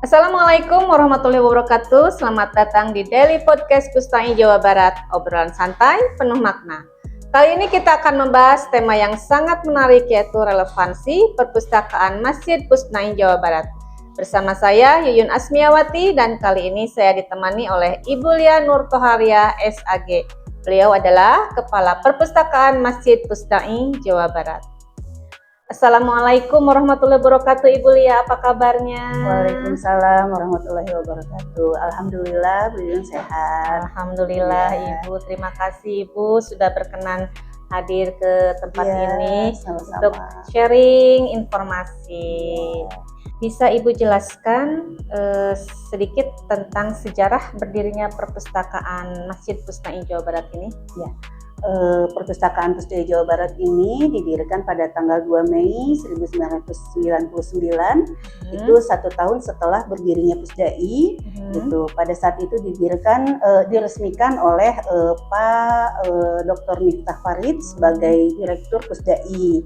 Assalamualaikum warahmatullahi wabarakatuh. Selamat datang di Daily Podcast Pustai Jawa Barat, obrolan santai penuh makna. Kali ini kita akan membahas tema yang sangat menarik, yaitu relevansi perpustakaan Masjid Pustai Jawa Barat. Bersama saya Yuyun Asmiawati, dan kali ini saya ditemani oleh Ibu Lia Nur Toharia SAG. Beliau adalah Kepala Perpustakaan Masjid Pustai Jawa Barat. Assalamualaikum warahmatullahi wabarakatuh, Ibu Lia, apa kabarnya? Waalaikumsalam warahmatullahi wabarakatuh. Alhamdulillah, beliau sehat. Alhamdulillah ya. Ibu, terima kasih Ibu sudah berkenan hadir ke tempat ini sama-sama. Untuk sharing informasi. Bisa Ibu jelaskan sedikit tentang sejarah berdirinya perpustakaan Masjid Pustai Jawa Barat ini? Ya. Perpustakaan Pusdai Jawa Barat ini didirikan pada tanggal 2 Mei 1999. Itu 1 tahun setelah berdirinya Pusdai. Gitu. Pada saat itu diresmikan oleh Pak Dr. Miftah Farid sebagai Direktur Pusdai.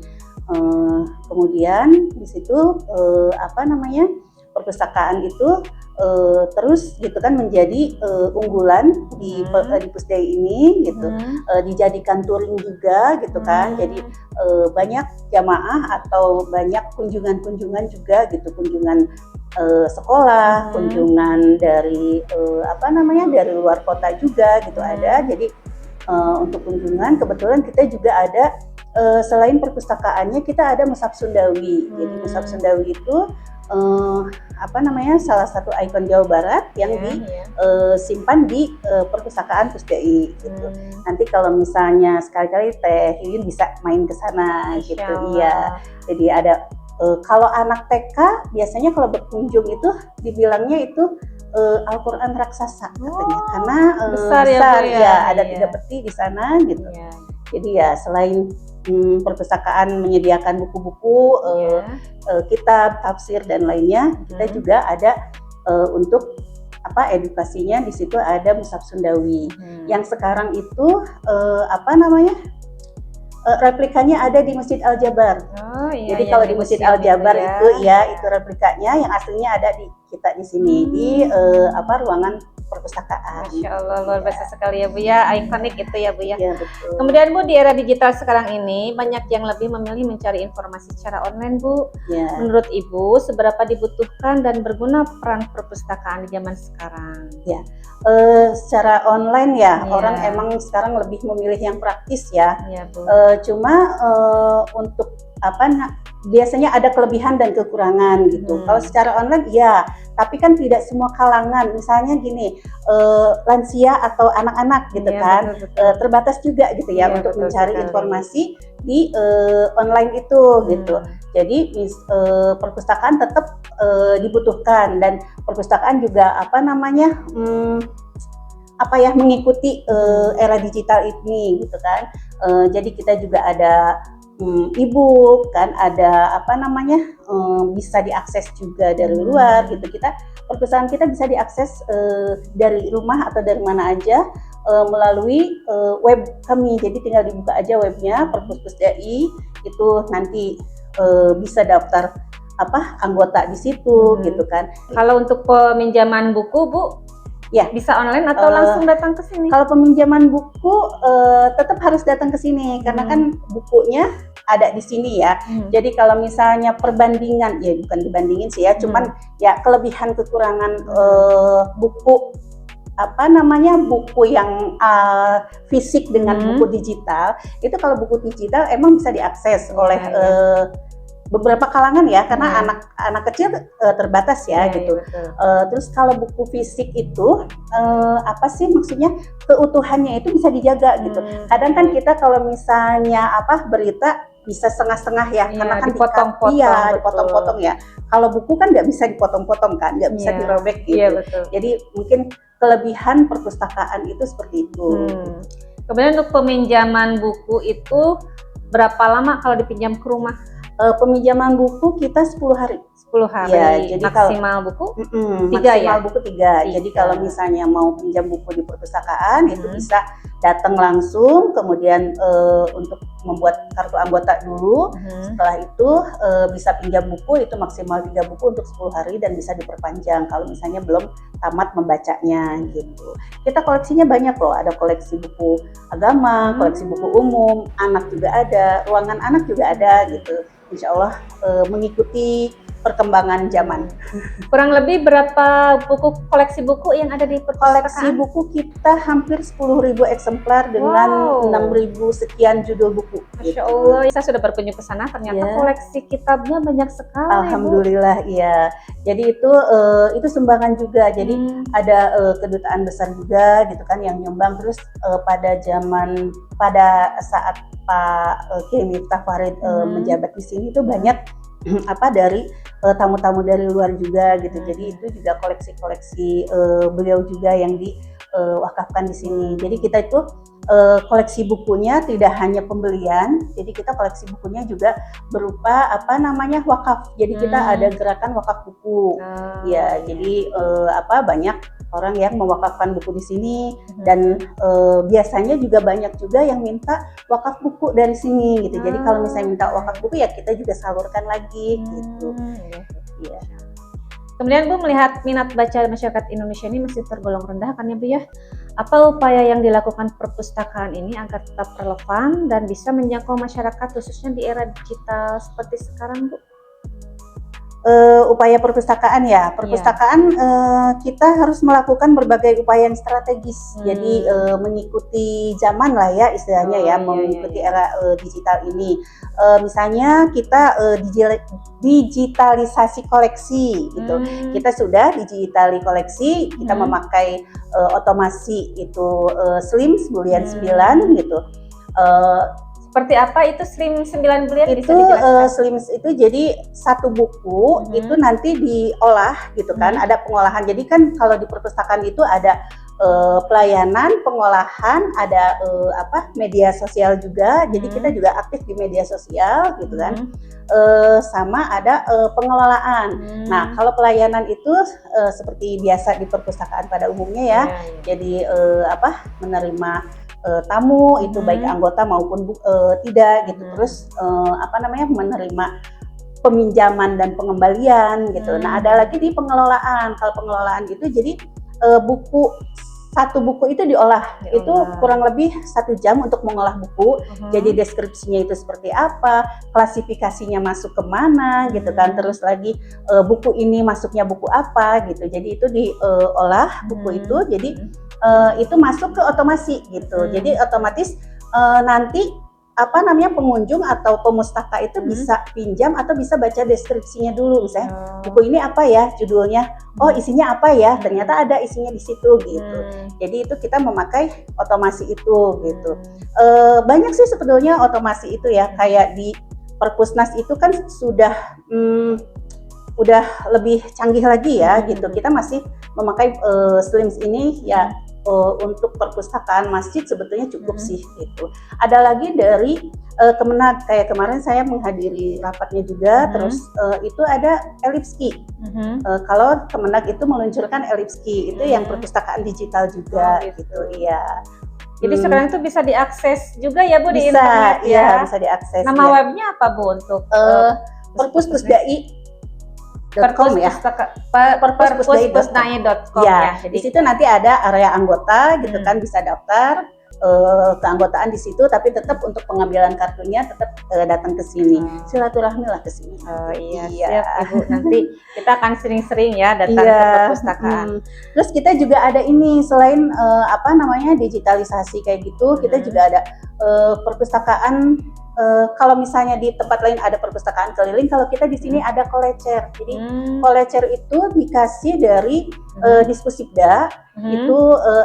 Kemudian di situ perpustakaan itu terus gitu kan menjadi unggulan di Pusdai ini gitu. Dijadikan touring juga gitu kan. Jadi banyak jamaah atau banyak kunjungan juga gitu, kunjungan sekolah, kunjungan dari dari luar kota juga gitu ada. Jadi untuk kunjungan kebetulan kita juga ada selain perpustakaannya kita ada Mushaf Sundawi. Jadi Mushaf Sundawi itu salah satu ikon Jawa Barat yang disimpan di perpustakaan Pusdai gitu. Nanti kalau misalnya sekali-kali Teh Yuyun bisa main ke sana gitu. Iya. Jadi ada kalau anak TK biasanya kalau berkunjung itu dibilangnya itu Al-Quran raksasa katanya. Karena besar ya, ada 3 peti di sana gitu. Jadi ya selain perpustakaan menyediakan buku-buku, kitab, tafsir dan lainnya, kita juga ada untuk edukasinya. Di situ ada Mushaf Sundawi yang sekarang itu replikanya ada di Masjid Al-Jabar. Jadi kalau di Masjid Al-Jabar itu replikanya, yang aslinya ada di kita di sini di ruangan perpustakaan. Masya Allah, luar biasa sekali ya Bu ya, ikonik itu ya Bu ya. Iya, betul. Kemudian Bu, di era digital sekarang ini banyak yang lebih memilih mencari informasi secara online Bu. Ya. Menurut Ibu, seberapa dibutuhkan dan berguna peran perpustakaan di zaman sekarang? Ya, secara online orang emang sekarang lebih memilih yang praktis ya. Bu. Cuma untuk biasanya ada kelebihan dan kekurangan gitu. Kalau secara online tapi kan tidak semua kalangan. Misalnya gini, lansia atau anak-anak gitu kan, betul. Terbatas juga gitu ya untuk mencari informasi di online itu gitu. Jadi perpustakaan tetap dibutuhkan, dan perpustakaan juga mengikuti era digital ini gitu kan. Jadi kita juga ada e-book kan, ada bisa diakses juga dari luar gitu. Perpustakaan kita bisa diakses dari rumah atau dari mana aja melalui web kami. Jadi tinggal dibuka aja webnya Perpus.Pusdai, itu nanti bisa daftar anggota di situ gitu kan. Kalau untuk peminjaman buku Bu, bisa online atau langsung datang ke sini? Kalau peminjaman buku tetap harus datang ke sini karena kan bukunya ada di sini ya. Jadi kalau misalnya perbandingan, bukan dibandingin sih ya, cuman kelebihan kekurangan buku buku yang fisik dengan buku digital, itu kalau buku digital emang bisa diakses oleh beberapa kalangan ya, karena anak kecil terbatas gitu. Terus kalau buku fisik itu maksudnya keutuhannya itu bisa dijaga gitu. Kadang kan kita kalau misalnya berita bisa setengah-setengah ya, karena kan dipotong-potong ya. Kalau buku kan nggak bisa dipotong-potong kan, nggak bisa dirobek gitu. Jadi mungkin kelebihan perpustakaan itu seperti itu. Kemudian untuk peminjaman buku itu berapa lama kalau dipinjam ke rumah? Peminjaman buku kita 10 hari. 10 hari. Ya, jadi maksimal buku 3 maksimal buku 3. Jadi kalau misalnya mau pinjam buku di perpustakaan itu bisa datang langsung, kemudian untuk membuat kartu anggota dulu. Setelah itu bisa pinjam buku, itu maksimal 3 buku untuk 10 hari dan bisa diperpanjang kalau misalnya belum tamat membacanya gitu. Kita koleksinya banyak loh, ada koleksi buku agama, koleksi buku umum, anak juga ada, ruangan anak juga ada gitu. Insya Allah mengikuti perkembangan zaman. Kurang lebih berapa buku koleksi buku yang ada di perpustakaan? Koleksi buku kita hampir 10.000 eksemplar dengan 6.000 sekian judul buku. Masya Allah, saya sudah berkunjung ke sana, ternyata koleksi kitabnya banyak sekali. Alhamdulillah, iya. Jadi itu sumbangan juga. Jadi ada kedutaan besar juga gitu kan yang nyumbang. Terus pada saat Pak Kiai Miftah Farid menjabat di sini itu banyak dari tamu-tamu dari luar juga gitu. Jadi itu juga koleksi-koleksi beliau juga yang diwakafkan di sini. Jadi kita itu koleksi bukunya tidak hanya pembelian, jadi kita koleksi bukunya juga berupa wakaf. Jadi kita ada gerakan wakaf buku. Ya, jadi banyak orang yang mewakafkan buku di sini dan biasanya juga banyak juga yang minta wakaf buku dari sini gitu. Jadi kalau misalnya minta wakaf buku ya kita juga salurkan lagi gitu. Iya. Kemudian Bu, melihat minat baca masyarakat Indonesia ini masih tergolong rendah kan ya Bu ya? Apa upaya yang dilakukan perpustakaan ini agar tetap relevan dan bisa menjangkau masyarakat khususnya di era digital seperti sekarang Bu? Upaya perpustakaan ya, kita harus melakukan berbagai upaya yang strategis. Jadi mengikuti zaman lah ya istilahnya mengikuti era digital ini. Misalnya kita digitalisasi koleksi gitu. Kita sudah digitali koleksi, kita memakai otomasi itu SLIMS Bulian 9 gitu. Seperti apa itu SLIMS 9 Bulian? Itu SLIMS itu jadi satu buku itu nanti diolah gitu kan, ada pengolahan. Jadi kan kalau di perpustakaan itu ada pelayanan, pengolahan, ada media sosial juga. Jadi kita juga aktif di media sosial gitu kan. Sama ada pengelolaan. Nah, kalau pelayanan itu seperti biasa di perpustakaan pada umumnya ya. Jadi menerima tamu itu baik anggota maupun tidak gitu. Terus menerima peminjaman dan pengembalian gitu. Nah, ada lagi di pengelolaan. Kalau pengelolaan itu jadi satu buku itu diolah. Itu kurang lebih 1 jam untuk mengolah buku. Jadi deskripsinya itu seperti apa, klasifikasinya masuk kemana gitu kan. Terus lagi buku ini masuknya buku apa gitu. Jadi itu diolah buku itu. Jadi itu masuk ke otomasi gitu. Jadi otomatis nanti pengunjung atau pemustaka itu bisa pinjam atau bisa baca deskripsinya dulu, misalnya buku ini apa ya judulnya, isinya apa ya, ternyata ada isinya di situ gitu. Jadi itu kita memakai otomasi itu gitu. Banyak sih sebetulnya otomasi itu ya, kayak di Perpusnas itu kan sudah udah lebih canggih lagi ya gitu. Kita masih memakai SLIMS ini ya. Untuk perpustakaan masjid sebetulnya cukup sih gitu. Ada lagi dari Kemenag, kayak kemarin saya menghadiri rapatnya juga. Terus itu ada Elipski. Kalau Kemenag itu meluncurkan Elipski, itu yang perpustakaan digital juga gitu. Iya. Jadi sekarang itu bisa diakses juga ya Bu di internet ya? Iya, bisa diakses. Nama webnya apa Bu untuk perpuspusdai.com ya, perpuspusdai.com ya. Jadi di situ nanti ada area anggota gitu kan, bisa daftar keanggotaan di situ, tapi tetap untuk pengambilan kartunya tetap datang ke sini, silaturahmi lah ke sini. Iya. Siap Ibu, nanti kita akan sering-sering ya datang ke perpustakaan. Terus kita juga ada ini selain digitalisasi kayak gitu, kita juga ada perpustakaan. Kalau misalnya di tempat lain ada perpustakaan keliling, kalau kita di sini ada kolecer. Jadi kolecer itu dikasih dari Diskusibda, itu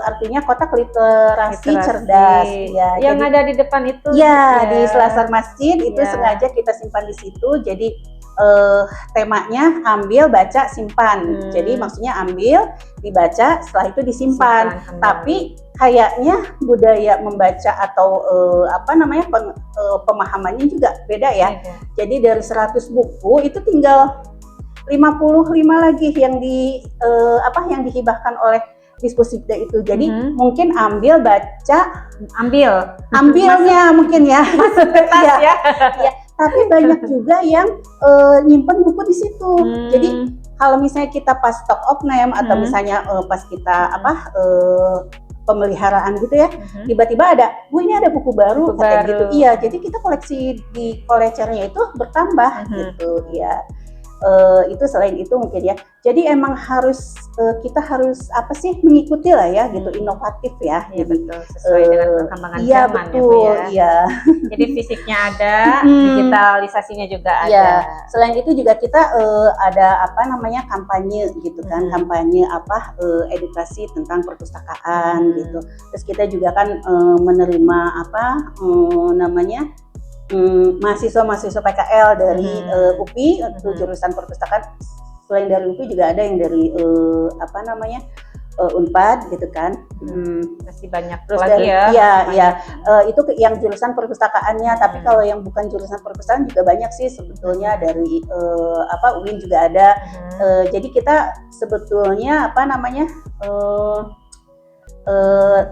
artinya kotak literasi cerdas. Ya, yang jadi, ada di depan itu. Ya, di selasar masjid itu sengaja kita simpan di situ. Jadi temanya ambil, baca, simpan. Jadi maksudnya ambil, dibaca, setelah itu disimpan. Tapi kayaknya budaya membaca atau pemahamannya juga beda ya. Jadi dari 100 buku itu tinggal 55 lagi yang yang dihibahkan oleh Disposibda itu. Jadi mungkin ambilnya mungkin ya. Ya. Ya. Tapi banyak juga yang nyimpen buku di situ. Jadi kalau misalnya kita pas stock of name atau misalnya pas kita pemeliharaan gitu ya, tiba-tiba ada, ini ada buku baru, katanya gitu. Iya, jadi kita koleksi di collectornya itu bertambah gitu ya. Itu selain itu mungkin ya. Jadi emang kita harus mengikuti lah ya gitu, inovatif ya. Iya betul, sesuai dengan perkembangan zaman betul, ya Bu ya. Iya. Jadi fisiknya ada, digitalisasinya juga ada. Iya. Selain itu juga kita ada kampanye gitu kan, kampanye edukasi tentang perpustakaan gitu. Terus kita juga kan menerima mahasiswa PKL dari UPI untuk jurusan perpustakaan. Selain dari UPI juga ada yang dari Unpad gitu kan. Masih banyak terus lagi dari, ya. Itu yang jurusan perpustakaannya. Tapi kalau yang bukan jurusan perpustakaan juga banyak sih sebetulnya, dari UIN juga ada. Jadi kita sebetulnya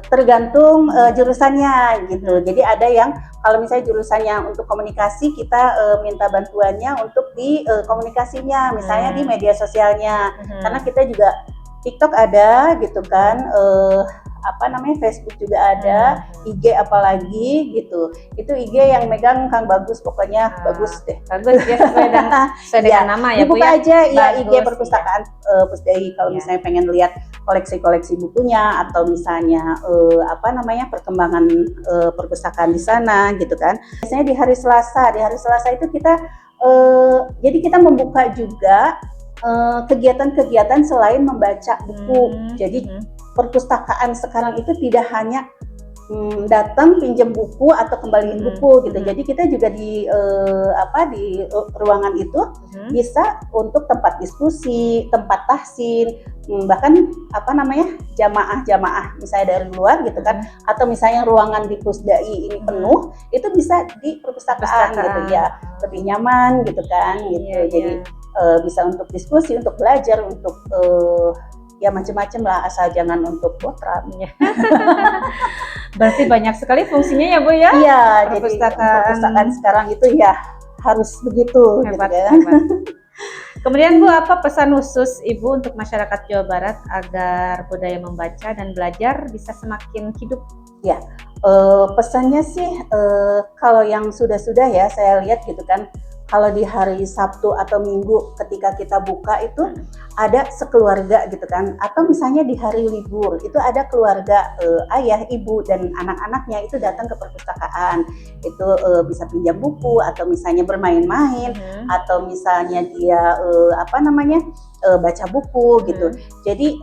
tergantung jurusannya gitu. Jadi ada yang kalau misalnya jurusannya untuk komunikasi, kita minta bantuannya untuk di komunikasinya, misalnya di media sosialnya. Karena kita juga TikTok ada gitu kan, Facebook juga ada, IG apalagi gitu. Itu IG yang megang Kang Bagus, pokoknya bagus deh. Bagus ya, sesuai dengan nama ya Bu dibuka ya. aja ya IG Bagus, perpustakaan Pusdai kalau misalnya pengen lihat koleksi-koleksi bukunya atau misalnya perkembangan perpustakaan di sana gitu kan. Biasanya di hari Selasa itu kita jadi kita membuka juga kegiatan-kegiatan selain membaca buku. Jadi perpustakaan sekarang itu tidak hanya datang pinjam buku atau kembaliin buku gitu. Jadi kita juga di ruangan itu bisa untuk tempat diskusi, tempat tahsin, bahkan jamaah misalnya dari luar gitu kan, atau misalnya ruangan di Pusdai ini penuh, itu bisa di perpustakaan gitu ya, lebih nyaman gitu kan gitu. Jadi bisa untuk diskusi, untuk belajar, untuk ya macam-macam lah, asal jangan untuk botram. Berarti banyak sekali fungsinya ya Bu ya. Iya, perpustakaan sekarang itu ya harus begitu. Hebat, gitu ya. hebat. Kemudian Bu, apa pesan khusus Ibu untuk masyarakat Jawa Barat agar budaya membaca dan belajar bisa semakin hidup? Ya, pesannya sih kalau yang sudah-sudah ya saya lihat gitu kan, kalau di hari Sabtu atau Minggu ketika kita buka itu ada sekeluarga gitu kan, atau misalnya di hari libur itu ada keluarga ayah, ibu dan anak-anaknya itu datang ke perpustakaan. Itu bisa pinjam buku atau misalnya bermain-main atau misalnya dia baca buku gitu. Jadi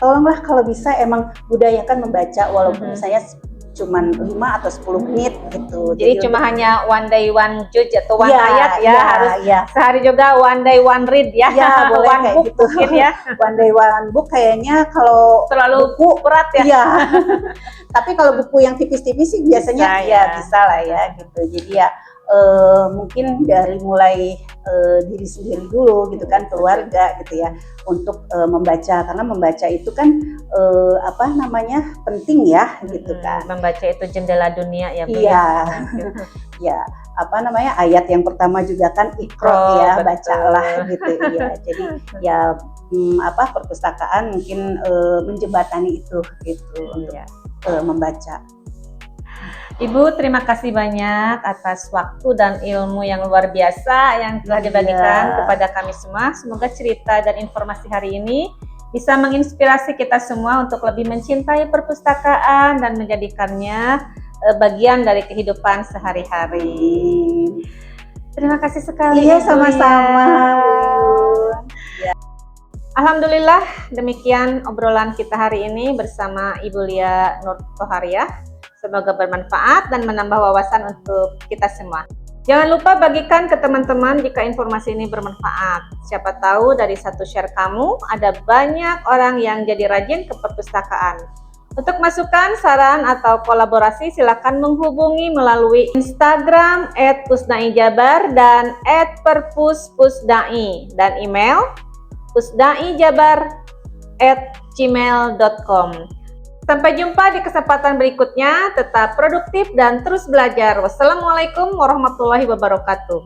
tolonglah kalau bisa emang budayakan membaca, walaupun misalnya cuman 5 atau 10 menit gitu. Jadi cuma hanya one day one judge atau one ayat ya, harus sehari juga one day one read ya. Ya boleh one kayak book gitu. Mungkin ya. One day one book kayaknya kalau terlalu buku berat ya. Iya. Tapi kalau buku yang tipis-tipis sih biasanya bisa lah ya gitu. Jadi ya mungkin dari mulai diri sendiri dulu gitu kan, keluarga gitu ya, untuk membaca, karena membaca itu kan penting ya gitu kan. Membaca itu jendela dunia ya Bu. Iya. Ya, ayat yang pertama juga kan Iqra ya, bacalah gitu ya. Jadi ya perpustakaan mungkin menjembatani itu gitu untuk membaca. Ibu, terima kasih banyak atas waktu dan ilmu yang luar biasa yang telah dibagikan kepada kami semua. Semoga cerita dan informasi hari ini bisa menginspirasi kita semua untuk lebih mencintai perpustakaan dan menjadikannya bagian dari kehidupan sehari-hari. Terima kasih sekali. Iya, sama-sama. Alhamdulillah, demikian obrolan kita hari ini bersama Ibu Lia Nur Tohariah. Semoga bermanfaat dan menambah wawasan untuk kita semua. Jangan lupa bagikan ke teman-teman jika informasi ini bermanfaat. Siapa tahu dari satu share kamu, ada banyak orang yang jadi rajin ke perpustakaan. Untuk masukan, saran, atau kolaborasi, silakan menghubungi melalui Instagram @pusdaijabar dan @perpuspusdai dan email pusdaijabar @gmail.com. Sampai jumpa di kesempatan berikutnya, tetap produktif dan terus belajar. Wassalamualaikum warahmatullahi wabarakatuh.